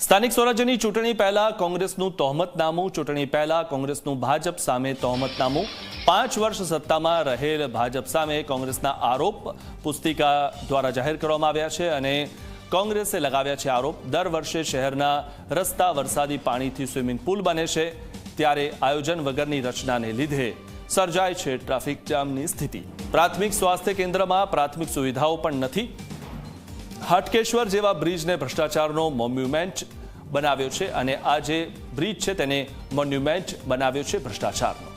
સ્થાનિક સ્વરાજ્યની ચૂંટણી પહેલા કોંગ્રેસનું તહોમતનામું, ચૂંટણી પહેલા કોંગ્રેસનું ભાજપ સામે તહોમતનામું, 5 વર્ષ સત્તામાં રહેલ ભાજપ સામે કોંગ્રેસના આરોપ પુસ્તિકા દ્વારા જાહેર કરવામાં આવ્યા છે અને કોંગ્રેસે લગાવ્યા છે આરોપ. દર વર્ષે શહેરના રસ્તા વરસાદી પાણીથી સ્વિમિંગ પુલ બને છે, ત્યારે આયોજન વગરની રચનાને લીધે સર્જાય છે ટ્રાફિક જામની સ્થિતિ. પ્રાથમિક સ્વાસ્થ્ય કેન્દ્રમાં પ્રાથમિક સુવિધાઓ પણ નથી. હાટકેશ્વર જેવા બ્રિજને ભ્રષ્ટાચારનો મોન્યુમેન્ટ બનાવ્યો છે અને આ જે બ્રિજ છે તેને મોન્યુમેન્ટ બનાવ્યો છે ભ્રષ્ટાચારનો.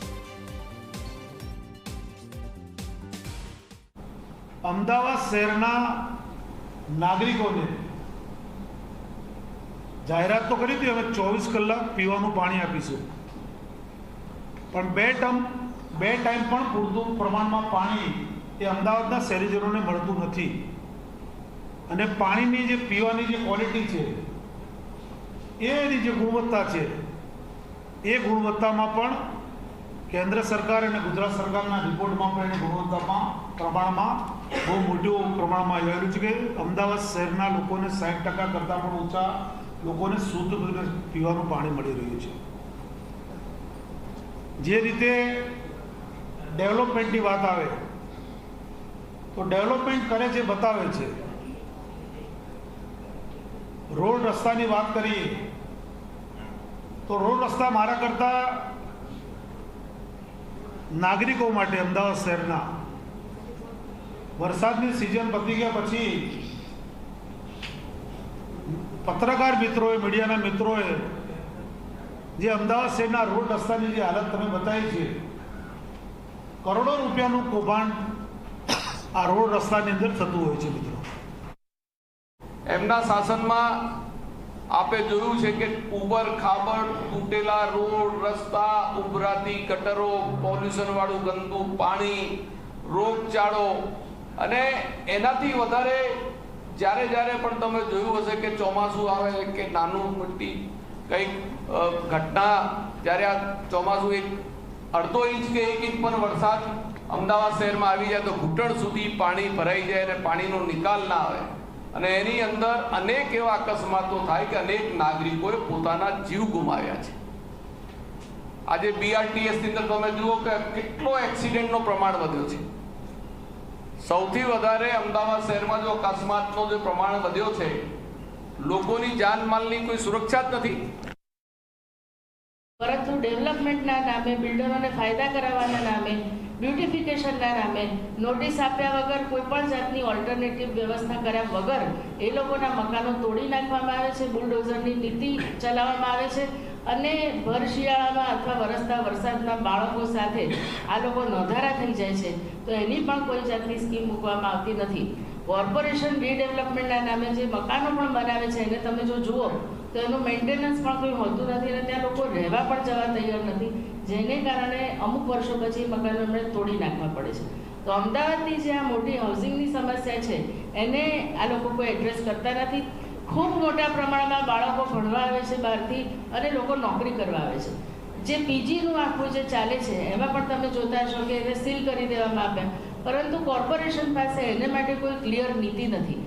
અમદાવાદ શહેરના નાગરિકોને જાહેરાત તો કરી હતી, અમે 24 કલાક પીવાનું પાણી આપીશું, પણ બે ટાઈમ પણ પૂરતું પ્રમાણમાં પાણી એ અમદાવાદના શહેરીજનોને મળતું નથી. અને પાણીની જે પીવાની જે ક્વોલિટી છે, એની જે ગુણવત્તા છે, એ ગુણવત્તામાં પણ કેન્દ્ર સરકાર અને ગુજરાત સરકારના રિપોર્ટમાં પણ એની ગુણવત્તામાં પ્રમાણમાં બહુ મોટું પ્રમાણમાં આવેલું છે કે અમદાવાદ શહેરના લોકોને 60% કરતાં પણ ઓછા લોકોને શુદ્ધ પીવાનું પાણી મળી રહ્યું છે. જે રીતે ડેવલપમેન્ટની વાત આવે તો ડેવલપમેન્ટ કરે છે, બતાવે છે. રોડ રસ્તાની વાત કરીએ તો રોડ રસ્તા મારા કરતા નાગરિકો માટે અમદાવાદ શહેરના વરસાદની સિઝન પતી ગયા પછી પત્રકાર મિત્રોએ, મીડિયાના મિત્રોએ જે અમદાવાદ શહેરના રોડ રસ્તાની જે હાલત તમે બતાવી છે, કરોડો રૂપિયાનું કૌભાંડ આ રોડ રસ્તાની અંદર થતું હોય છે. મિત્રો, એમના શાસનમાં આપે જોયું છે કે ઉબર ખાબડ, તૂટેલા રોડ રસ્તા, ઉભરાતી ગટરો, પોલ્યુશન વાળું ગંદુ પાણી, રોગચાળો અને એનાથી વધારે જ્યારે પણ તમે જોયું હશે કે ચોમાસું આવે કે નાનું મોટી કંઈક ઘટના, જ્યારે આ ચોમાસું અડધો ઇંચ કે 1 ઇંચ પણ વરસાદ અમદાવાદ શહેરમાં આવી જાય તો ઘૂંટણ સુધી પાણી ભરાઈ જાય અને પાણીનો નિકાલ ના આવે અને એની અંદર અનેક એવા અકસ્માતો થાય કે અનેક નાગરિકોએ પોતાના જીવ ગુમાવ્યા છે. આજે BRTS ની અંદર તમે જુઓ કે કેટલો એક્સિડન્ટનો પ્રમાણ વધ્યો છે. સૌથી વધારે અમદાવાદ શહેરમાં જો અકસ્માતનો જે પ્રમાણ વધ્યો છે, લોકોની જાનમાલની કોઈ સુરક્ષા જ નથી. પરંતુ ડેવલપમેન્ટના નામે, બિલ્ડરોને ફાયદા કરાવવાના નામે, બ્યુટિફિકેશનના નામે નોટિસ આપ્યા વગર, કોઈ પણ જાતની ઓલ્ટરનેટિવ વ્યવસ્થા કર્યા વગર એ લોકોના મકાનો તોડી નાખવામાં આવે છે, બુલડોઝરની નીતિ ચલાવવામાં આવે છે અને ભર શિયાળામાં અથવા વરસતા વરસાદના બાળકો સાથે આ લોકો નોંધારા થઈ જાય છે તો એની પણ કોઈ જાતની સ્કીમ મૂકવામાં આવતી નથી. કોર્પોરેશન રીડેવલપમેન્ટના નામે જે મકાનો પણ બનાવે છે એને તમે જો જુઓ તો એનું મેન્ટેનન્સ પણ કોઈ હોતું નથી અને ત્યાં લોકો રહેવા પણ જવા તૈયાર નથી, જેને કારણે અમુક વર્ષો પછી મકાનો એમણે તોડી નાખવા પડે છે. તો અમદાવાદની જે આ મોટી હાઉસિંગની સમસ્યા છે એને આ લોકો કોઈ એડ્રેસ કરતા નથી. ખૂબ મોટા પ્રમાણમાં બાળકો ભણવા આવે છે બહારથી અને લોકો નોકરી કરવા આવે છે. જે પીજીનું આખું જે ચાલે છે એમાં પણ તમે જોતા છો કે એને સીલ કરી દેવામાં આવ્યા, પરંતુ કોર્પોરેશન પાસે એને માટે કોઈ ક્લિયર નીતિ નથી.